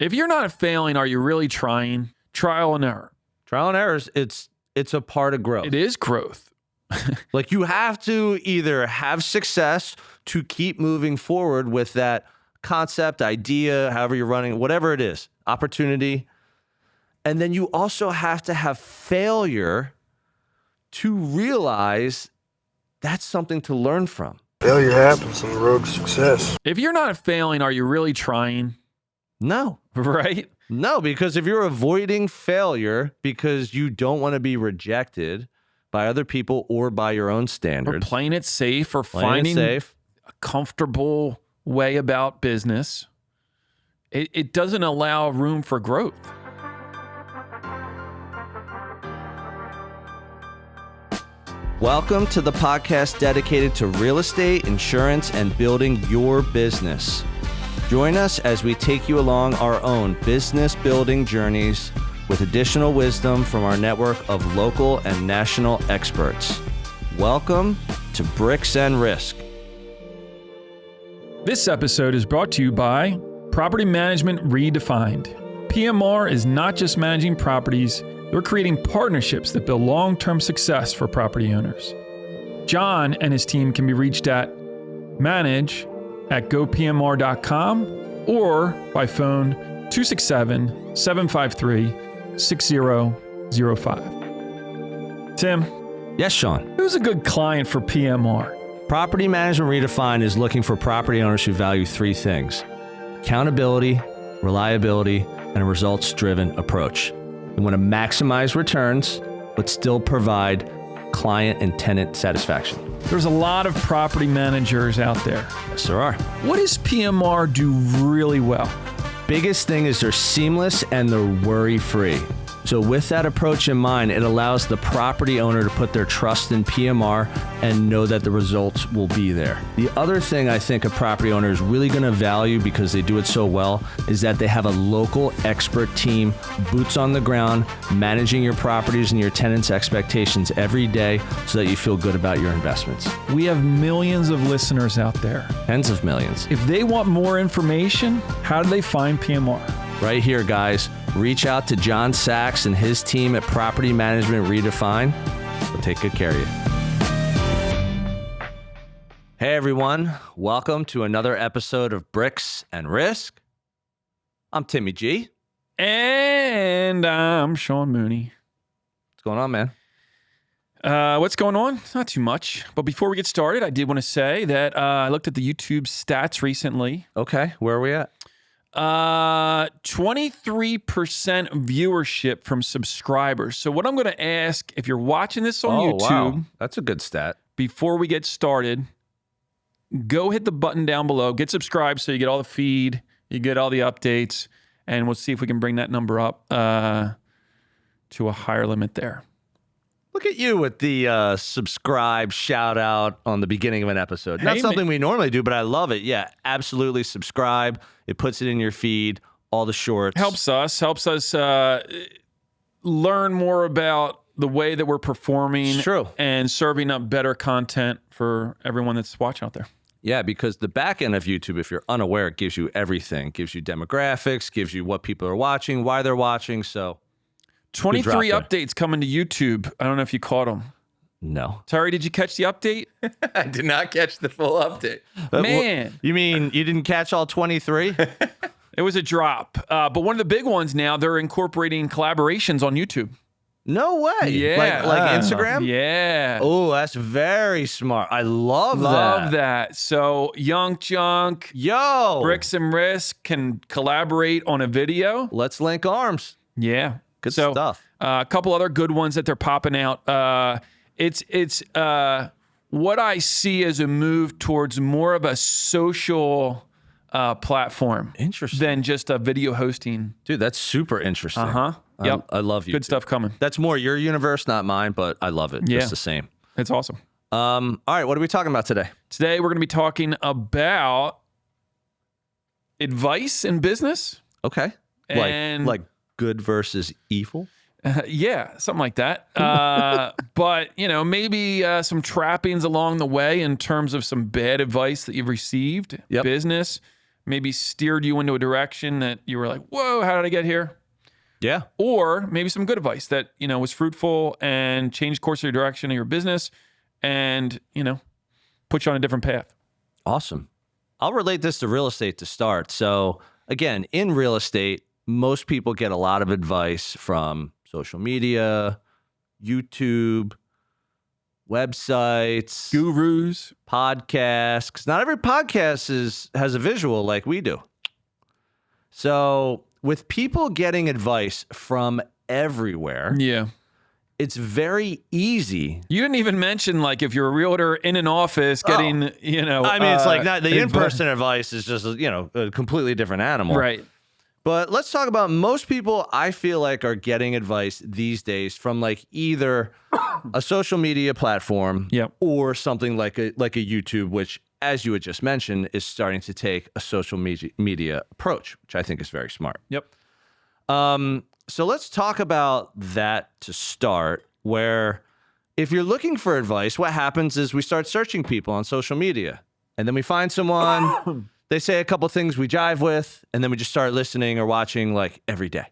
If you're not failing, are you really trying? Trial and error. Trial and errors, it's a part of growth. It is growth. Like you have to either have success to keep moving forward with that concept, idea, however you're running, whatever it is, opportunity. And then you also have to have failure to realize that's something to learn from. Failure happens on the road to success. If you're not failing, are you really trying? No. Right? No, because if you're avoiding failure because you don't want to be rejected by other people or by your own Or standards. playing it safe or Playing it finding safe. a comfortable way about business, it doesn't allow room for growth. Welcome to the podcast dedicated to real estate, insurance, and building your business. Join us as we take you along our own business building journeys with additional wisdom from our network of local and national experts. Welcome to Bricks and Risk. This episode is brought to you by Property Management Redefined. PMR is not just managing properties, they're creating partnerships that build long-term success for property owners. John and his team can be reached at manage@gopmr.com or by phone 267-753-6005. Tim, Yes, Sean. who's a good client for PMR? Property Management Redefined is looking for property owners who value three things: accountability, reliability, and a results-driven approach. They want to maximize returns, but still provide client and tenant satisfaction. There's a lot of property managers out there. Yes, there are. What does PMR do really well? Biggest thing is they're seamless and they're worry-free. So with that approach in mind, it allows the property owner to put their trust in PMR and know that the results will be there. The other thing I think a property owner is really going to value because they do it so well is that they have a local expert team, boots on the ground, managing your properties and your tenants' expectations every day so that you feel good about your investments. We have millions of listeners out there. Tens of millions. If they want more information, how do they find PMR? Right here, guys. Reach out to John Sachs and his team at Property Management Redefined. We'll take good care of you. Hey, everyone. Welcome to another episode of Bricks and Risk. I'm Timmy G. And I'm Sean Mooney. What's going on, man? What's going on? Not too much. But before we get started, I did want to say that I looked at the YouTube stats recently. Okay, where are we at? 23% viewership from subscribers. So what I'm going to ask, if you're watching this on YouTube, wow. That's a good stat. before we get started, go hit the button down below, get subscribed so you get all the feed, you get all the updates, and we'll see if we can bring that number up to a higher limit there. Look at you with the subscribe shout out on the beginning of an episode. Hey, Not something we normally do, but I love it. Yeah, absolutely subscribe. It puts it in your feed, all the shorts. Helps us learn more about the way that we're performing. It's true. And serving up better content for everyone that's watching out there. Yeah, because the back end of YouTube, if you're unaware, it gives you everything. It gives you demographics, gives you what people are watching, why they're watching. So 23 drop updates coming to YouTube. I don't know if you caught them. no. Terry, did you catch the update? I did not catch the full update. Man. You mean you didn't catch all 23? It was a drop. But one of the big ones now, they're incorporating collaborations on YouTube. No way. Yeah. Like Instagram? Yeah. Oh, that's very smart. I love that. So Young Junk, Yo. Bricks and Risk can collaborate on a video. Let's link arms. Yeah. Good So, stuff. A couple other good ones that they're popping out. It's what I see as a move towards more of a social platform. Interesting. Than just a video hosting. Dude, that's super interesting. Yep. I love you. Good stuff coming. That's more your universe, not mine, but I love it. Yeah. Just the same. It's awesome. All right, what are we talking about today? Today, we're going to be talking about advice in business. Okay. And like good versus evil? yeah, something like that. But, maybe some trappings along the way in terms of some bad advice that you've received. Yep. Business. maybe steered you into a direction that you were like, whoa, how did I get here? Yeah. Or maybe some good advice that, was fruitful and changed course of your direction of your business and, put you on a different path. Awesome. I'll relate this to real estate to start. So again, in real estate, most people get a lot of advice from social media, YouTube, websites, Gurus. podcasts. 'Cause not every podcast has a visual like we do. So with people getting advice from everywhere, Yeah. it's very easy. You didn't even mention, like, if you're a realtor in an office getting, I mean, it's like not, the in-person advice is just, a completely different animal. Right. But let's talk about most people I feel like are getting advice these days from like either a social media platform Yep. or something like a YouTube, which, as you had just mentioned, is starting to take a social media approach, which I think is very smart. Yep. So let's talk about that to start, where if you're looking for advice, what happens is we start searching people on social media, and then we find someone, they say a couple things we jive with, and then we just start listening or watching like every day.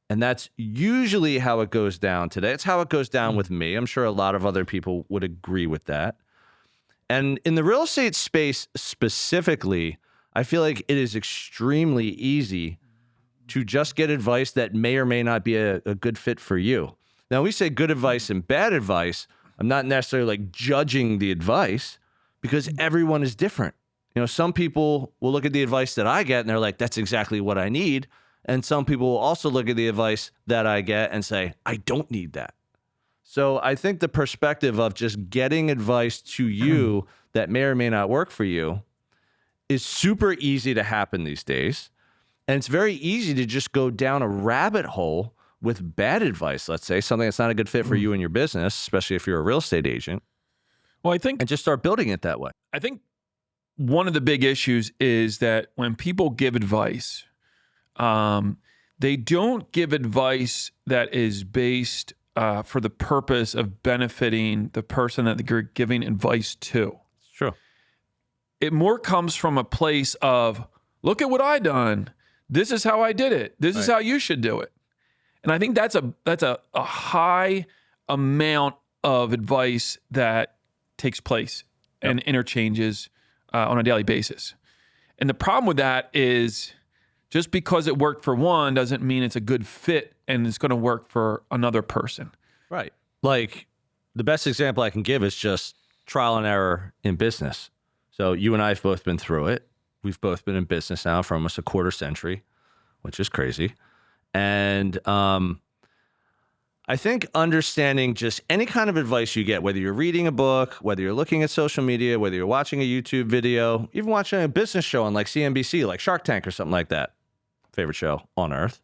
And that's usually how it goes down today. It's how it goes down with me. I'm sure a lot of other people would agree with that. And in the real estate space specifically, I feel like it is extremely easy to just get advice that may or may not be a good fit for you. Now, we say good advice and bad advice. I'm not necessarily like judging the advice because everyone is different. Some people will look at the advice that I get and they're like, that's exactly what I need. And some people will also look at the advice that I get and say, I don't need that. So I think the perspective of just getting advice to you that may or may not work for you is super easy to happen these days. And it's very easy to just go down a rabbit hole with bad advice, let's say, something that's not a good fit for you and your business, especially if you're a real estate agent. Well, I think and just start building it that way. I think one of the big issues is that when people give advice, they don't give advice that is based for the purpose of benefiting the person that they're giving advice to. It's true. It more comes from a place of, look at what I done. This is how I did it. This is how you should do it. And I think that's a high amount of advice that takes place and interchanges on a daily basis. And the problem with that is just because it worked for one doesn't mean it's a good fit and it's going to work for another person. Right. Like the best example I can give is just trial and error in business. So you and I have both been through it. We've both been in business now for almost a quarter century, which is crazy. And I think understanding just any kind of advice you get, whether you're reading a book, whether you're looking at social media, whether you're watching a YouTube video, even watching a business show on like CNBC, like Shark Tank or something like that, favorite show on earth.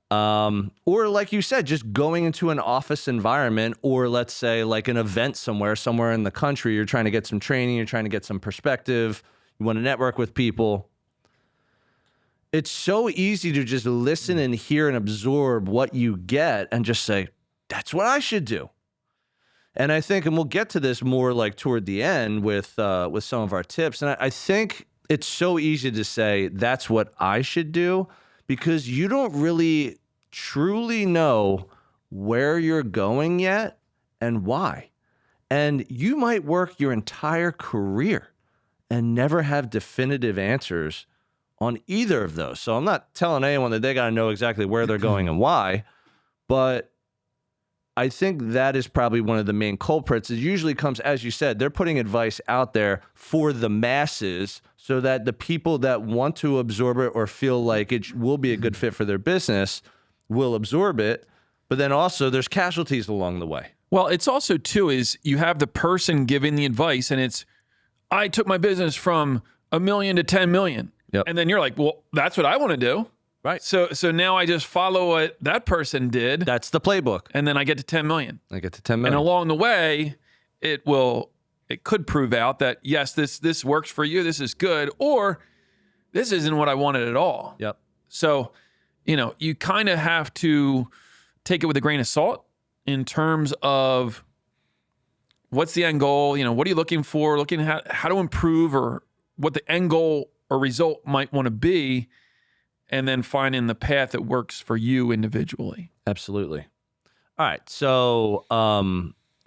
Or like you said, just going into an office environment, or let's say like an event somewhere in the country, you're trying to get some training, you're trying to get some perspective, you want to network with people. It's so easy to just listen and hear and absorb what you get and just say, that's what I should do. And I think, and we'll get to this more like toward the end with some of our tips. And I think it's so easy to say, that's what I should do, because you don't really truly know where you're going yet and why. And you might work your entire career and never have definitive answers on either of those. So I'm not telling anyone that they got to know exactly where they're going and why, but I think that is probably one of the main culprits. It usually comes, as you said, they're putting advice out there for the masses so that the people that want to absorb it or feel like it will be a good fit for their business will absorb it. But then also there's casualties along the way. Well, it's also too is you have the person giving the advice and it's, I took my business from $1 million to 10 million. Yep. And then you're like, well, that's what I want to do. Right. So now I just follow what that person did. That's the playbook. And then I get to 10 million. I get to 10 million. And along the way, it could prove out that, yes, this works for you. This is good. Or this isn't what I wanted at all. Yep. So, you kind of have to take it with a grain of salt in terms of what's the end goal? What are you looking for? Looking at how to improve or what the end goal or result might want to be, and then finding the path that works for you individually. Absolutely. All right. So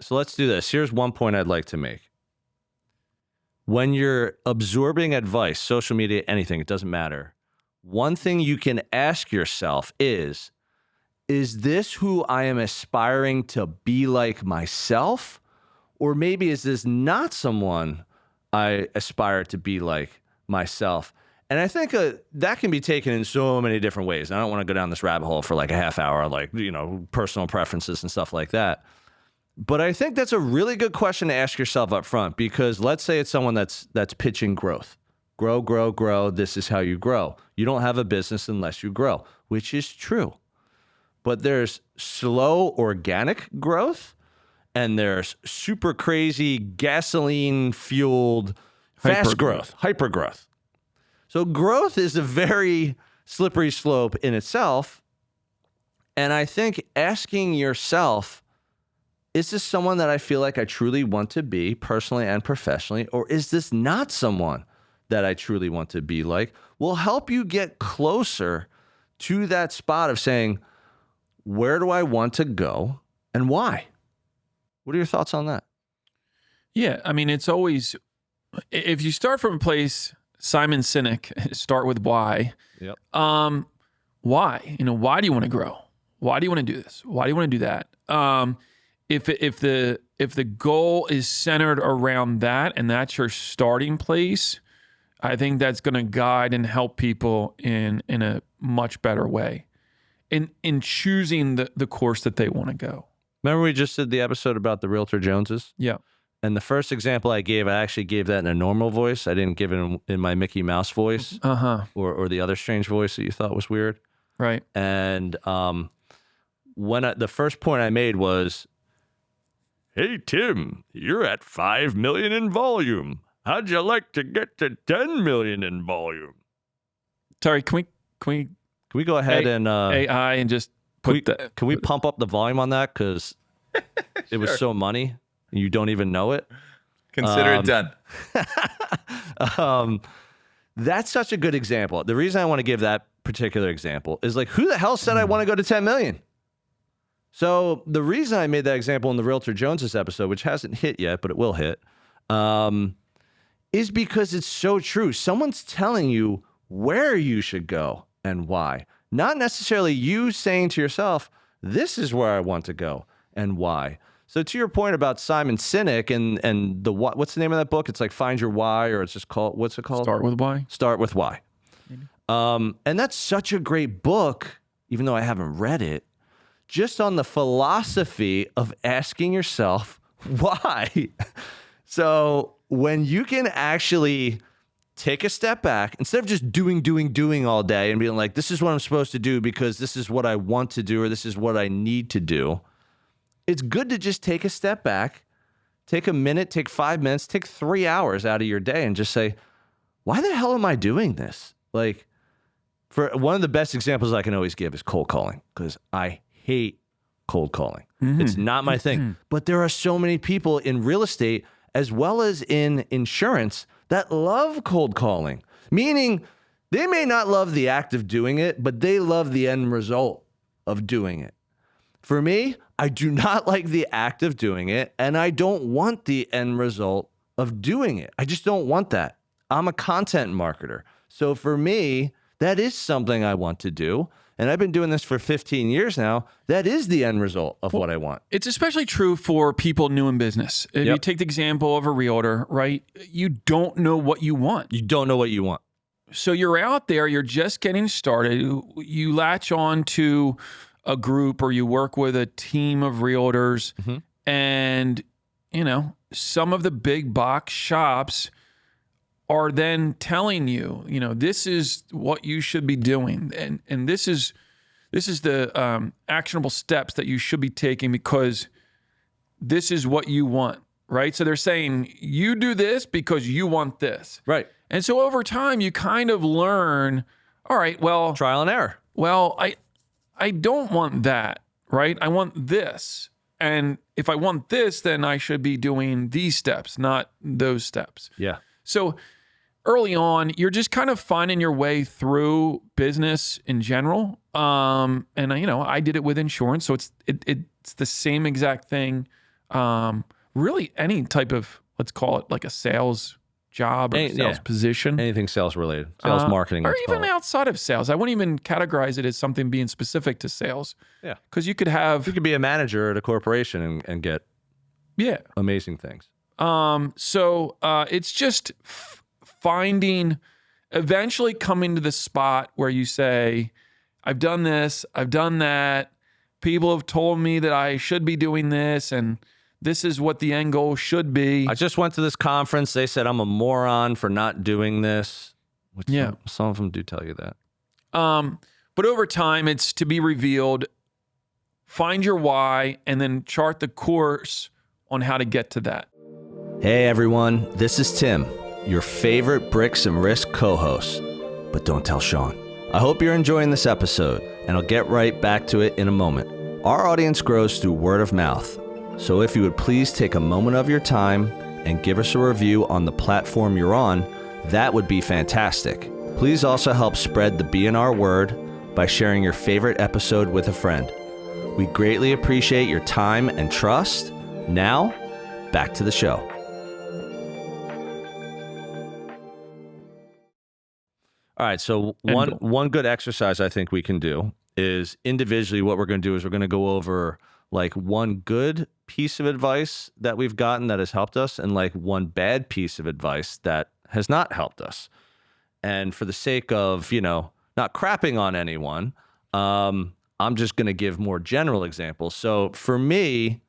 let's do this. Here's one point I'd like to make. When you're absorbing advice, social media, anything, it doesn't matter. One thing you can ask yourself is this who I am aspiring to be like myself? Or maybe is this not someone I aspire to be like myself? And I think that can be taken in so many different ways. I don't want to go down this rabbit hole for like a half hour, like, personal preferences and stuff like that. But I think that's a really good question to ask yourself up front, because let's say it's someone that's pitching growth. Grow, grow, grow. This is how you grow. You don't have a business unless you grow, which is true. But there's slow organic growth, and there's super crazy gasoline fueled fast growth, hyper growth. So growth is a very slippery slope in itself. And I think asking yourself, is this someone that I feel like I truly want to be personally and professionally, or is this not someone that I truly want to be like, will help you get closer to that spot of saying, where do I want to go and why? What are your thoughts on that? Yeah, I mean, it's always, if you start from a place, Simon Sinek, start with why. Yep. Why? Why do you want to grow? Why do you want to do this? Why do you want to do that? If the goal is centered around that and that's your starting place, I think that's going to guide and help people in a much better way in choosing the course that they want to go. Remember we just did the episode about the Realtor Joneses? Yeah. And the first example I actually gave that in a normal voice. I didn't give it in my Mickey Mouse voice or the other strange voice that you thought was weird. Right. And the first point I made was, hey, Tim, you're at 5 million in volume. How'd you like to get to 10 million in volume? Sorry, can we go ahead and AI and just put can we pump up the volume on that? Because it was so money. You don't even know it. Consider it done. That's such a good example. The reason I want to give that particular example is like, who the hell said I want to go to 10 million? So the reason I made that example in the Realtor Joneses episode, which hasn't hit yet, but it will hit, is because it's so true. Someone's telling you where you should go and why. Not necessarily you saying to yourself, this is where I want to go and why. So to your point about Simon Sinek and the what's the name of that book? It's like Find Your Why, or it's just called, what's it called? Start with Why. Start with Why. And that's such a great book, even though I haven't read it, just on the philosophy of asking yourself why. So when you can actually take a step back, instead of just doing all day and being like, this is what I'm supposed to do because this is what I want to do or this is what I need to do, it's good to just take a step back, take a minute, take 5 minutes, take 3 hours out of your day and just say, why the hell am I doing this? Like, for one of the best examples I can always give is cold calling, because I hate cold calling. Mm-hmm. It's not my thing. But there are so many people in real estate as well as in insurance that love cold calling, meaning they may not love the act of doing it, but they love the end result of doing it. For me, I do not like the act of doing it, and I don't want the end result of doing it. I just don't want that. I'm a content marketer. So for me, that is something I want to do. And I've been doing this for 15 years now. That is the end result of what I want. It's especially true for people new in business. If you take the example of a realtor, right? You don't know what you want. You don't know what you want. So you're out there, you're just getting started. You latch on to a group or you work with a team of realtors, and, some of the big box shops are then telling you, this is what you should be doing. And this is the actionable steps that you should be taking because this is what you want, right? So they're saying, you do this because you want this. Right. And so over time, you kind of learn, all right, well. Trial and error. Well, I don't want that, right? I want this. And if I want this, then I should be doing these steps, not those steps. Yeah. So early on, you're just kind of finding your way through business in general. And I did it with insurance, so it's the same exact thing. Really, any type of, let's call it like a sales job or sales position, anything sales related, sales marketing, or even outside of sales. I wouldn't even categorize it as something being specific to sales. Yeah, because you could be a manager at a corporation and get amazing things. So it's just finding, eventually coming to the spot where you say, I've done this, I've done that. People have told me that I should be doing this, and this is what the end goal should be. I just went to this conference. They said I'm a moron for not doing this. Which some of them do tell you that. But over time, it's to be revealed. Find your why, and then chart the course on how to get to that. Hey everyone, this is Tim, your favorite Bricks and Risk co-host. But don't tell Sean. I hope you're enjoying this episode, and I'll get right back to it in a moment. Our audience grows through word of mouth, so if you would please take a moment of your time and give us a review on the platform you're on, that would be fantastic. Please also help spread the B&R word by sharing your favorite episode with a friend. We greatly appreciate your time and trust. Now, back to the show. All right, so one good exercise I think we can do is individually what we're going to do is we're going to go over like one good piece of advice that we've gotten that has helped us and like one bad piece of advice that has not helped us. And for the sake of, not crapping on anyone, I'm just going to give more general examples. So for me,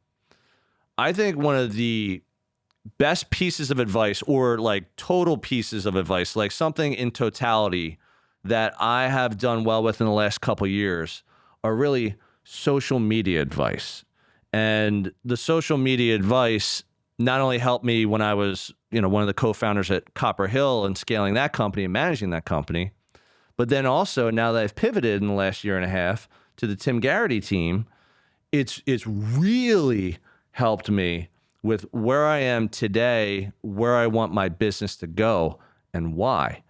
I think one of the best pieces of advice or like total pieces of advice, like something in totality that I have done well with in the last couple of years are really social media advice. And the social media advice not only helped me when I was, one of the co-founders at Copper Hill and scaling that company and managing that company, but then also now that I've pivoted in the last year and a half to the Tim Garrity team, it's really helped me with where I am today, where I want my business to go, and why.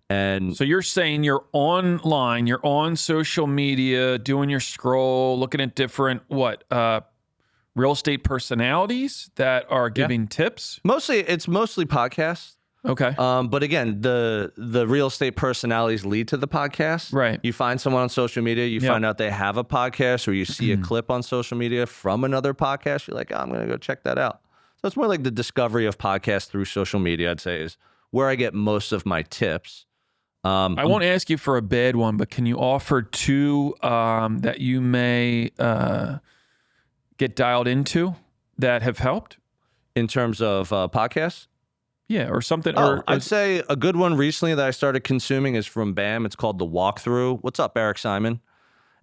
And so you're saying you're online, you're on social media, doing your scroll, looking at different real estate personalities that are giving tips? It's mostly podcasts. Okay. But again, the real estate personalities lead to the podcast. Right. You find someone on social media, you find out they have a podcast, or you see a clip on social media from another podcast. You're like, I'm going to go check that out. So it's more like the discovery of podcasts through social media, I'd say, is where I get most of my tips. I won't ask you for a bad one, but can you offer two that you may get dialed into that have helped? In terms of podcasts? Yeah, or something. I'd say a good one recently that I started consuming is from BAM. It's called The Walkthrough. What's up, Eric Simon?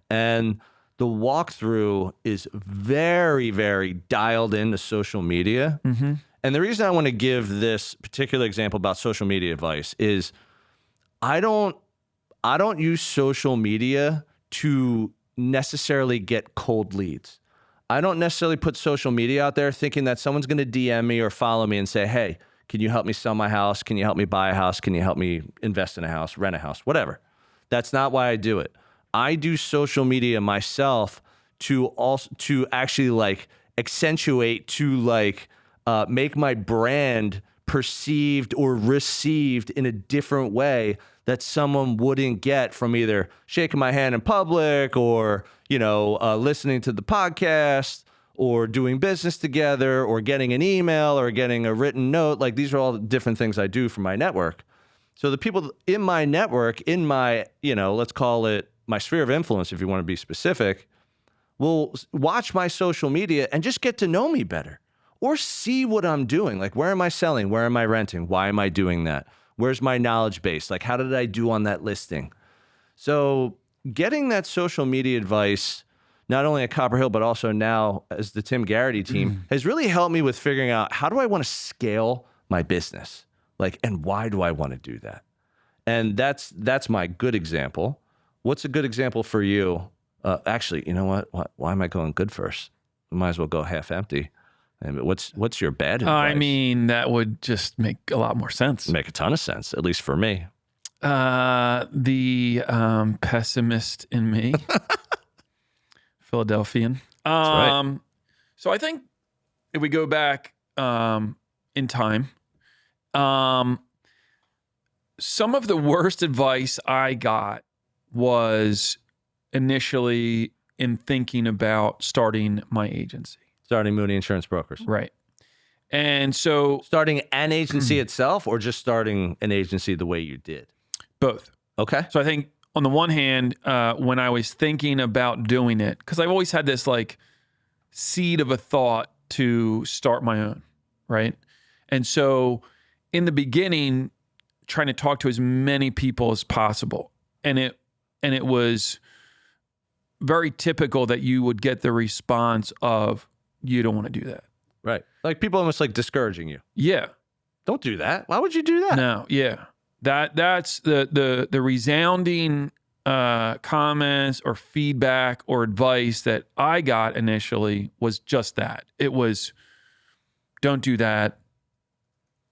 And The Walkthrough is very, very dialed into social media. Mm-hmm. And the reason I want to give this particular example about social media advice is I don't use social media to necessarily get cold leads. I don't necessarily put social media out there thinking that someone's going to DM me or follow me and say, hey, can you help me sell my house? Can you help me buy a house? Can you help me invest in a house, rent a house, whatever? That's not why I do it. I do social media myself to actually like accentuate, to like make my brand perceived or received in a different way that someone wouldn't get from either shaking my hand in public or, listening to the podcast or doing business together or getting an email or getting a written note. Like these are all different things I do for my network. So the people in my network, in my, let's call it my sphere of influence, if you want to be specific, will watch my social media and just get to know me better or see what I'm doing. Like, where am I selling? Where am I renting? Why am I doing that? Where's my knowledge base? Like, how did I do on that listing? So getting that social media advice, not only at Copper Hill, but also now as the Tim Garrity team, has really helped me with figuring out how do I want to scale my business? Like, and why do I want to do that? And that's my good example. What's a good example for you? Actually, you know what? Why am I going good first? We might as well go half empty. And what's your bad advice? I mean, that would just make a lot more sense. Make a ton of sense, at least for me. The pessimist in me, Philadelphian. right. So I think if we go back in time, some of the worst advice I got was initially in thinking about starting my agency. Starting Mooney Insurance Brokers. Right. And so... Starting an agency itself or just starting an agency the way you did? Both. Okay. So I think on the one hand, when I was thinking about doing it, because I've always had this like seed of a thought to start my own, right? And so in the beginning, trying to talk to as many people as possible. And it was very typical that you would get the response of, you don't want to do that. Right. Like people almost like discouraging you. Yeah. Don't do that. Why would you do that? No, yeah. That's the resounding comments or feedback or advice that I got initially was just that. It was, don't do that.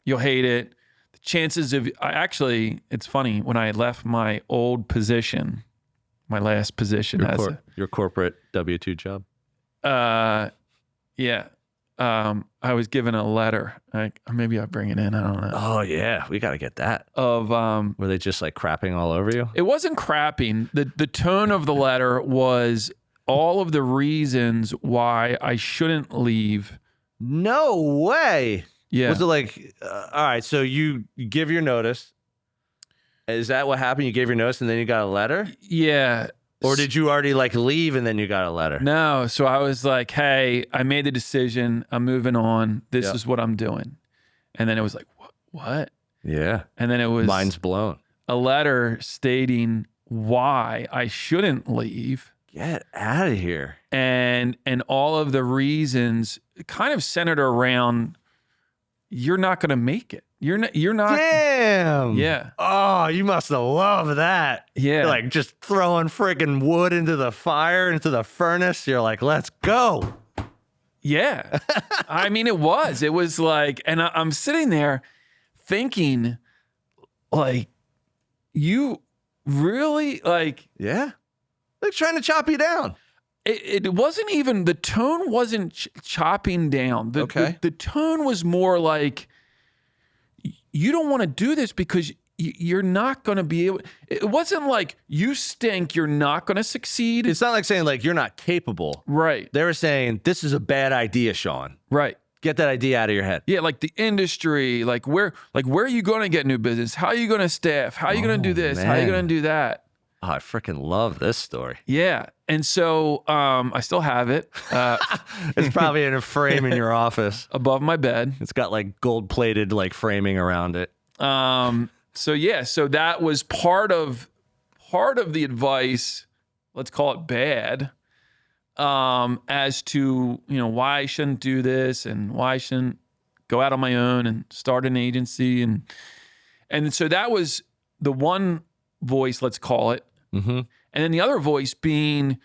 You'll hate it. The chances of, it's funny, when I left my old position, my last position your corporate W-2 job. Yeah. I was given a letter. Maybe I'll bring it in. I don't know. Oh yeah, we got to get that. Were they just like crapping all over you? It wasn't crapping. The tone of the letter was all of the reasons why I shouldn't leave. No way. Yeah. Was it like, all right, so you give your notice. Is that what happened? You gave your notice and then you got a letter? Yeah. Or did you already like leave and then you got a letter? No. So I was like, hey, I made the decision. I'm moving on. This is what I'm doing. And then it was like, what? Yeah. And then it was mind's blown. A letter stating why I shouldn't leave. Get out of here. And all of the reasons kind of centered around, you're not going to make it. You're not. Damn. Yeah. Oh, you must have loved that. Yeah. You're like just throwing friggin' wood into the fire, into the furnace. You're like, let's go. Yeah. I mean, it was like, and I'm sitting there thinking like, you really like. Yeah. Like trying to chop you down. It wasn't even, the tone wasn't chopping down. The tone was more like, you don't want to do this because you're not going to be able. It wasn't like, you stink, you're not going to succeed. It's not like saying like you're not capable. Right. They were saying this is a bad idea, Sean. Right. Get that idea out of your head. Yeah, like the industry, like where are you going to get new business? How are you going to staff? How are you going to do this? Man. How are you going to do that? Oh, I freaking love this story. Yeah. And so I still have it. It's probably in a frame in your office. Above my bed. It's got like gold-plated like framing around it. So that was part of the advice, let's call it bad, as to, why I shouldn't do this and why I shouldn't go out on my own and start an agency. And so that was the one voice, let's call it. Mm-hmm. And then the other voice being,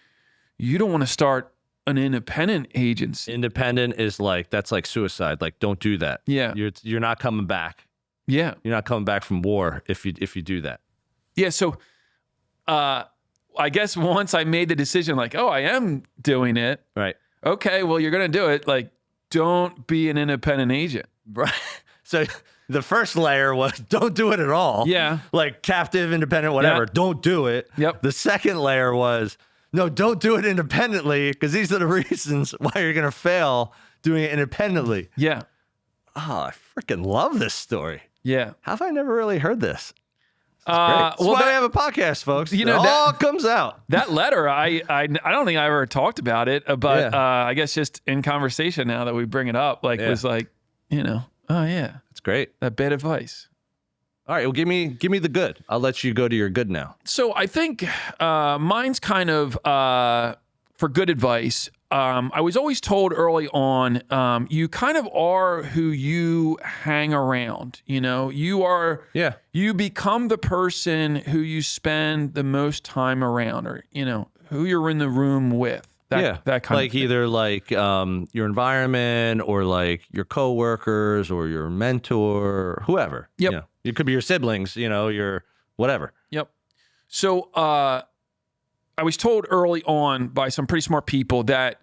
you don't want to start an independent agency. Independent is like, that's like suicide. Like, don't do that. Yeah. You're not coming back. Yeah. You're not coming back from war if you do that. Yeah. So I guess once I made the decision, like, oh, I am doing it. Right. Okay, well, you're going to do it. Like, don't be an independent agent. Right. So the first layer was don't do it at all. Yeah. Like captive, independent, whatever. Yeah. Don't do it. Yep. The second layer was, no, don't do it independently because these are the reasons why you're going to fail doing it independently. Yeah. Oh, I freaking love this story. Yeah. How have I never really heard this? That's why I have a podcast, folks. It all comes out. That letter, I don't think I ever talked about it, but I guess just in conversation now that we bring it up, like was like, oh yeah, it's great. That bad advice. All right, well, give me the good. I'll let you go to your good now. So I think mine's kind of for good advice. I was always told early on, you kind of are who you hang around. You become the person who you spend the most time around, or who you're in the room with. That kind like of thing. either like your environment or like your coworkers or your mentor or whoever. Yep. You know, it could be your siblings, your whatever. Yep. So I was told early on by some pretty smart people that,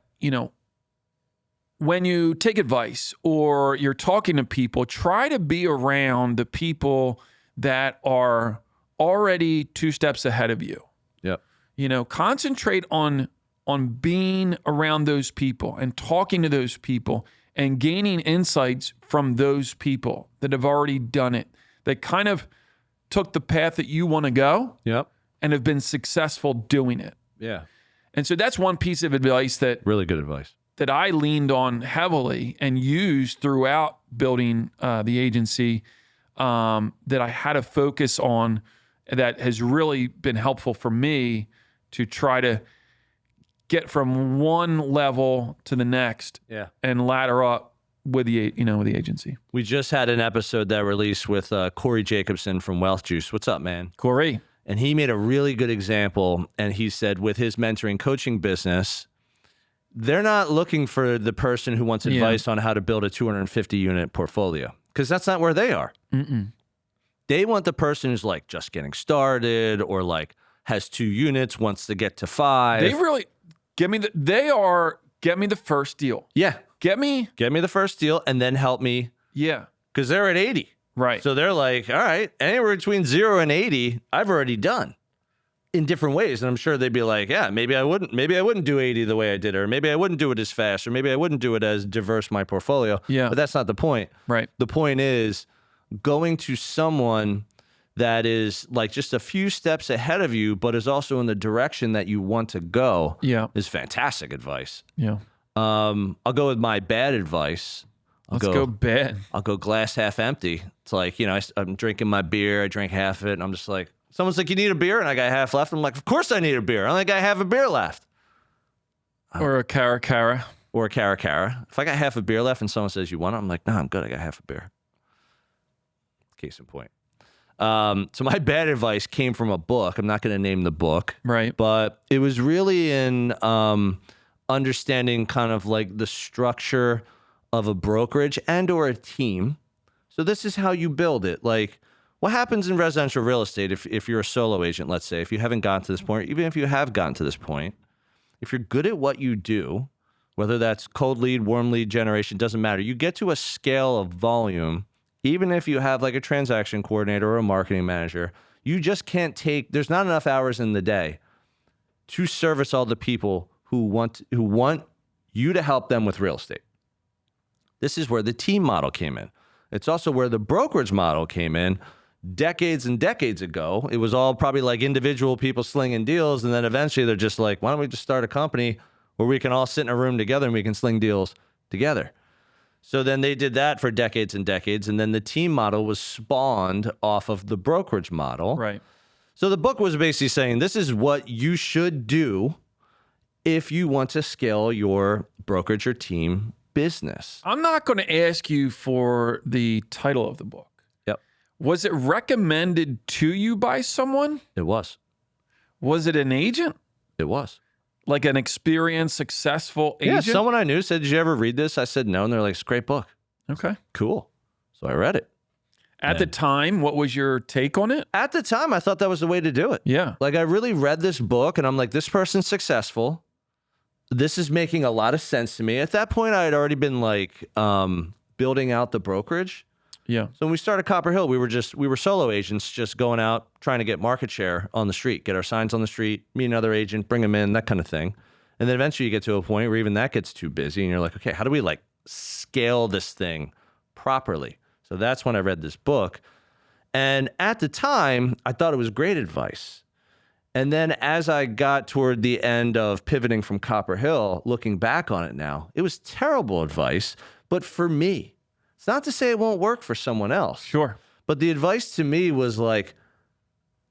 when you take advice or you're talking to people, try to be around the people that are already 2 steps ahead of you. Yep. Concentrate on being around those people and talking to those people and gaining insights from those people that have already done it, that kind of took the path that you want to go Yep. and have been successful doing it. Yeah. And so that's one piece of advice that Really good advice. that I leaned on heavily and used throughout building the agency, that I had to focus on, that has really been helpful for me to try to get from one level to the next and ladder up with the agency. We just had an episode that released with Corey Jacobson from Wealth Juice. What's up, man? Corey. And he made a really good example. And he said with his mentoring coaching business, they're not looking for the person who wants advice on how to build a 250 unit portfolio, because that's not where they are. They want the person who's like just getting started or like has 2 units, wants to get to 5. They really get me the first deal. Yeah. Get me the first deal and then help me. Yeah. Because they're at 80. Right. So they're like, all right, anywhere between 0 and 80, I've already done in different ways. And I'm sure they'd be like, yeah, maybe I wouldn't do 80 the way I did it, or maybe I wouldn't do it as fast, or maybe I wouldn't do it as diverse my portfolio. Yeah. But that's not the point. Right. The point is going to someone that is like just a few steps ahead of you, but is also in the direction that you want to go. Yeah. Is fantastic advice. Yeah. I'll go with my bad advice. Let's go bad. I'll go glass half empty. It's like, I'm drinking my beer. I drank half of it. And I'm just like, someone's like, you need a beer? And I got half left. I'm like, of course I need a beer. I only got half a beer left. Or a cara. Or a cara. If I got half a beer left and someone says, you want it? I'm like, no, I'm good. I got half a beer. Case in point. So my bad advice came from a book. I'm not going to name the book. Right. But it was really in understanding kind of like the structure of a brokerage and or a team. So this is how you build it. Like, what happens in residential real estate if you're a solo agent, let's say, if you haven't gotten to this point, even if you have gotten to this point, if you're good at what you do, whether that's cold lead, warm lead generation, doesn't matter. You get to a scale of volume, even if you have like a transaction coordinator or a marketing manager, you just can't there's not enough hours in the day to service all the people who want you to help them with real estate. This is where the team model came in. It's also where the brokerage model came in decades and decades ago. It was all probably like individual people slinging deals. And then eventually they're just like, why don't we just start a company where we can all sit in a room together and we can sling deals together. So then they did that for decades and decades. And then the team model was spawned off of the brokerage model. Right. So the book was basically saying, this is what you should do if you want to scale your brokerage or team business. I'm not going to ask you for the title of the book. Yep. Was it recommended to you by someone? It was. Was it an agent? It was. Like an experienced, successful agent? Yeah, someone I knew said, did you ever read this? I said no, and they're like, it's a great book. Okay. Cool. So I read it. At the time, what was your take on it? At the time, I thought that was the way to do it. Yeah. Like, I really read this book, and I'm like, this person's successful. This is making a lot of sense to me. At that point, I had already been like building out the brokerage. Yeah. So when we started Copper Hill, we were solo agents just going out trying to get market share on the street, get our signs on the street, meet another agent, bring them in, that kind of thing. And then eventually you get to a point where even that gets too busy and you're like, okay, how do we like scale this thing properly? So that's when I read this book. And at the time, I thought it was great advice. And then as I got toward the end of pivoting from Copper Hill, looking back on it now, it was terrible advice, but for me. It's not to say it won't work for someone else. Sure. But the advice to me was like,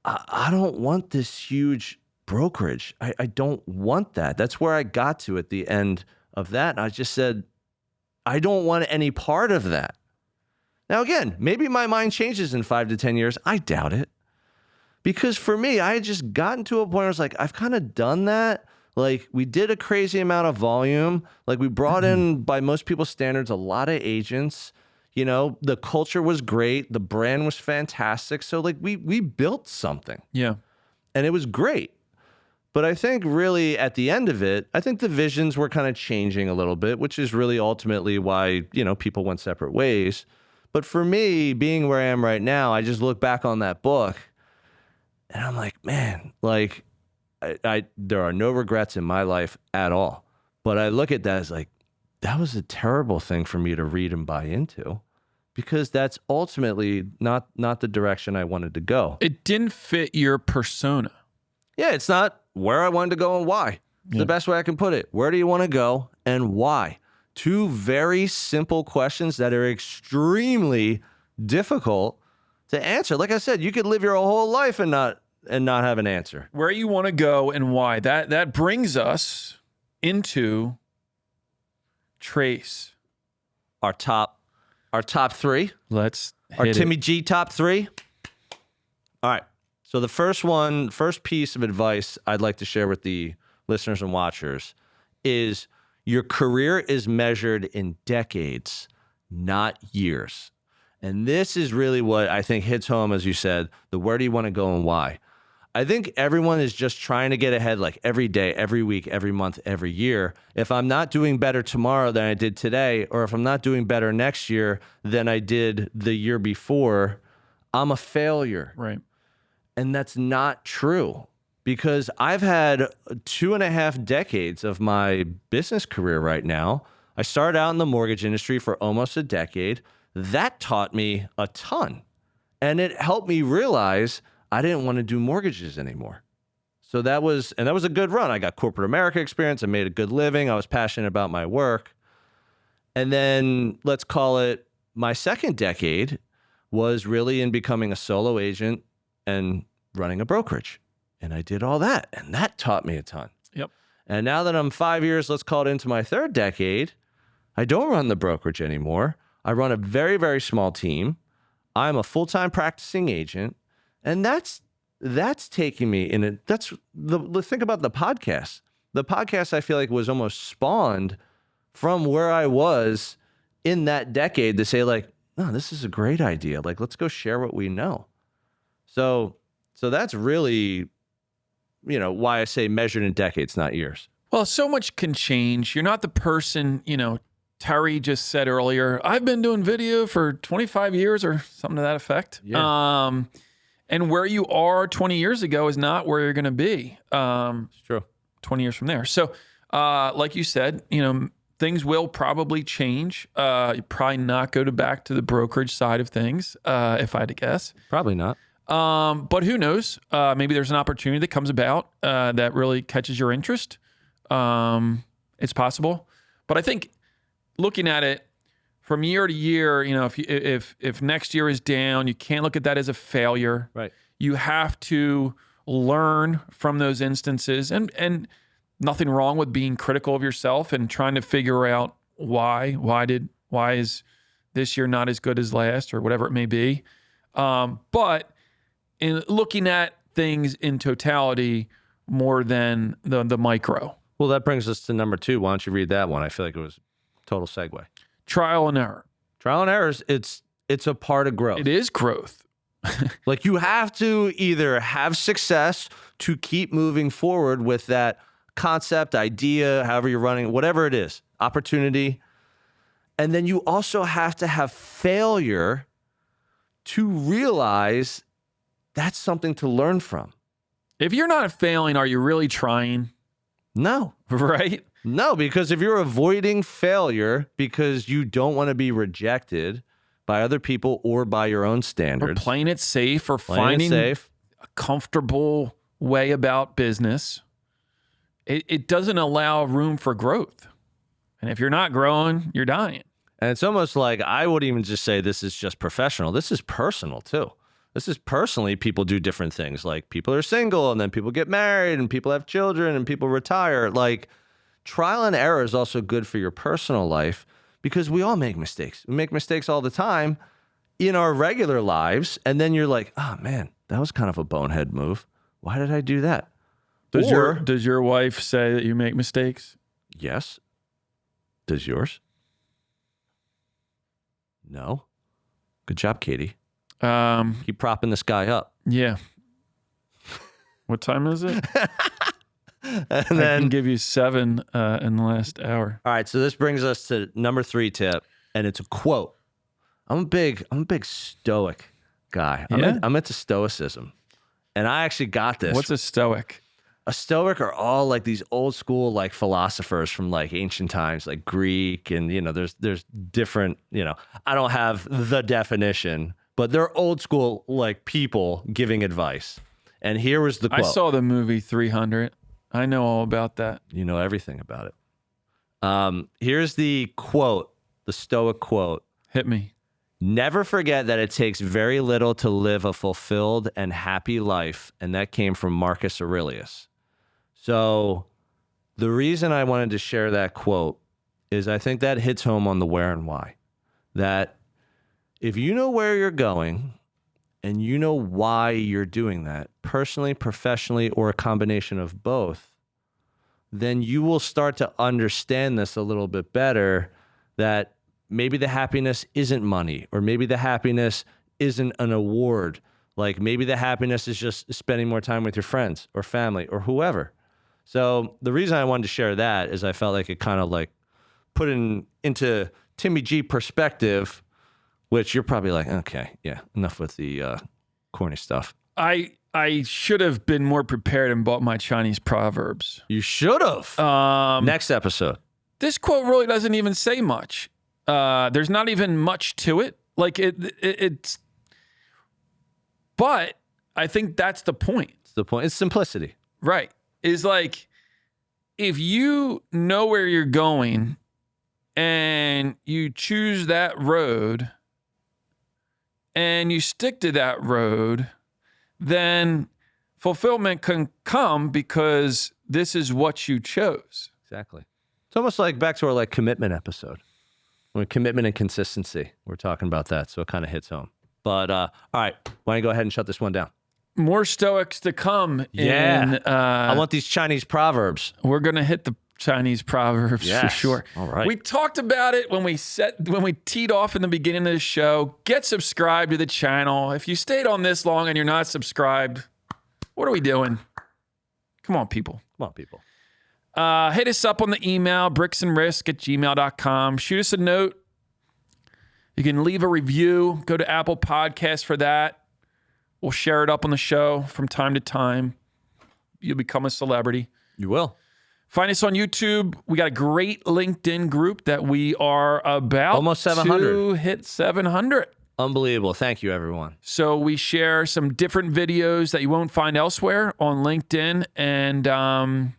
I don't want this huge brokerage. I don't want that. That's where I got to at the end of that. And I just said, I don't want any part of that. Now, again, maybe my mind changes in 5 to 10 years. I doubt it. Because for me, I had just gotten to a point where I was like, I've kind of done that. Like, we did a crazy amount of volume. Like, we brought in, by most people's standards, a lot of agents. You know, the culture was great. The brand was fantastic. So, like, we built something. Yeah. And it was great. But I think really at the end of it, I think the visions were kind of changing a little bit, which is really ultimately why, you know, people went separate ways. But for me, being where I am right now, I just look back on that book and I'm like, man, like, there are no regrets in my life at all. But I look at that as like, that was a terrible thing for me to read and buy into, because that's ultimately not the direction I wanted to go. It didn't fit your persona. Yeah, it's not where I wanted to go and why. It's the best way I can put it. Where do you want to go and why? Two very simple questions that are extremely difficult to answer. Like I said, you could live your whole life and not have an answer. Where you want to go and why. That brings us into Trace. Our top three. Let's Our hit Timmy it. G top three. All right. So the first piece of advice I'd like to share with the listeners and watchers is your career is measured in decades, not years. And this is really what I think hits home, as you said, the where do you want to go and why. I think everyone is just trying to get ahead, like every day, every week, every month, every year. If I'm not doing better tomorrow than I did today, or if I'm not doing better next year than I did the year before, I'm a failure. Right. And that's not true, because I've had 2.5 decades of my business career right now. I started out in the mortgage industry for almost a decade. That taught me a ton. And it helped me realize I didn't want to do mortgages anymore. So that was a good run. I got corporate America experience. I made a good living. I was passionate about my work. And then let's call it my second decade was really in becoming a solo agent and running a brokerage. And I did all that. And that taught me a ton. Yep. And now that I'm 5 years, let's call it into my third decade, I don't run the brokerage anymore. I run a very, very small team. I'm a full-time practicing agent. And that's taking me in it. Think about the podcast. The podcast, I feel like, was almost spawned from where I was in that decade to say, like, no, this is a great idea. Like, let's go share what we know. So that's really, you know, why I say measured in decades, not years. Well, so much can change. You're not the person, you know, Terry just said earlier, I've been doing video for 25 years or something to that effect. Yeah. And where you are 20 years ago is not where you're going to be. It's true. 20 years from there. So, like you said, you know, things will probably change. You probably not go back to the brokerage side of things, if I had to guess. Probably not. But who knows? Maybe there's an opportunity that comes about that really catches your interest. It's possible. But I think looking at it from year to year, you know, if next year is down, you can't look at that as a failure. Right. You have to learn from those instances, and nothing wrong with being critical of yourself and trying to figure out why is this year not as good as last or whatever it may be. But in looking at things in totality more than the micro. Well, that brings us to number 2. Why don't you read that one? I feel like it was a total segue. Trial and error. Trial and errors, it's a part of growth. It is growth. Like, you have to either have success to keep moving forward with that concept, idea, however you're running, whatever it is, opportunity. And then you also have to have failure to realize that's something to learn from. If you're not failing, are you really trying? No. Right? No, because if you're avoiding failure because you don't want to be rejected by other people or by your own Or standards, playing it safe or playing it finding safe, a comfortable way about business, it doesn't allow room for growth. And if you're not growing, you're dying. and it's almost like I wouldn't even just say this is just professional. This is personal too. This is personally, people do different things. Like, people are single and then people get married and people have children and people retire. Like, trial and error is also good for your personal life because we all make mistakes. We make mistakes all the time in our regular lives. And then you're like, oh man, that was kind of a bonehead move. Why did I do that? Does your wife say that you make mistakes? Yes. Does yours? No. Good job, Katie. Keep propping this guy up. Yeah. What time is it? And I can give you 7 in the last hour. All right, so this brings us to number 3 tip, and it's a quote. I'm a big stoic guy. I'm into stoicism. And I actually got this. What's a stoic? A stoic are all like these old school like philosophers from like ancient times, like Greek, and there's different, I don't have the definition, but they're old school like people giving advice. And here was the quote. I saw the movie 300. I know all about that. You know everything about it. Here's the quote, the stoic quote. Hit me. Never forget that it takes very little to live a fulfilled and happy life. And that came from Marcus Aurelius. So the reason I wanted to share that quote is I think that hits home on the where and why. That if you know where you're going and you know why you're doing that, personally, professionally, or a combination of both, then you will start to understand this a little bit better, that maybe the happiness isn't money, or maybe the happiness isn't an award. Like maybe the happiness is just spending more time with your friends or family or whoever. So the reason I wanted to share that is I felt like it kind of like put into Timmy G perspective, which you're probably like, okay, yeah, enough with the corny stuff. I should have been more prepared and bought my Chinese proverbs. You should have. Next episode. This quote really doesn't even say much. There's not even much to it. Like it's, but I think that's the point. It's the point. It's simplicity. Right. Is like, if you know where you're going and you choose that road and you stick to that road, then fulfillment can come because this is what you chose. Exactly. It's almost like back to our like commitment episode. When commitment and consistency, we're talking about that, so it kind of hits home. But all right, why don't you go ahead and shut this one down? More Stoics to come. Yeah. I want these Chinese proverbs. We're going to hit the Chinese proverbs for sure. All right. We talked about it when we teed off in the beginning of the show. Get subscribed to the channel. If you stayed on this long and you're not subscribed, what are we doing? Come on, people. Come on, people. Hit us up on the email, bricksandrisk@gmail.com. Shoot us a note. You can leave a review. Go to Apple Podcasts for that. We'll share it up on the show from time to time. You'll become a celebrity. You will. Find us on YouTube. We got a great LinkedIn group that we are about almost 700 to hit 700. Unbelievable. Thank you, everyone. So we share some different videos that you won't find elsewhere on LinkedIn. And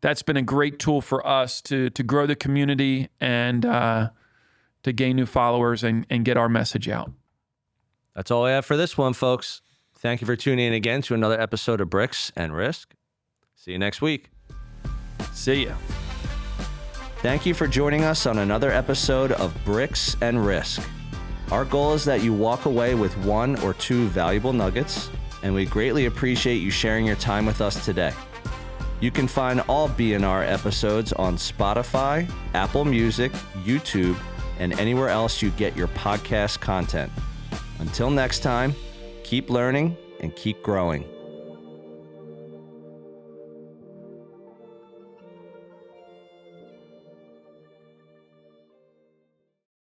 that's been a great tool for us to grow the community and to gain new followers and get our message out. That's all I have for this one, folks. Thank you for tuning in again to another episode of Bricks and Risk. See you next week. See ya. Thank you for joining us on another episode of Bricks and Risk. Our goal is that you walk away with 1 or 2 valuable nuggets, and we greatly appreciate you sharing your time with us today. You can find all BNR episodes on Spotify, Apple Music, YouTube, and anywhere else you get your podcast content. Until next time, keep learning and keep growing.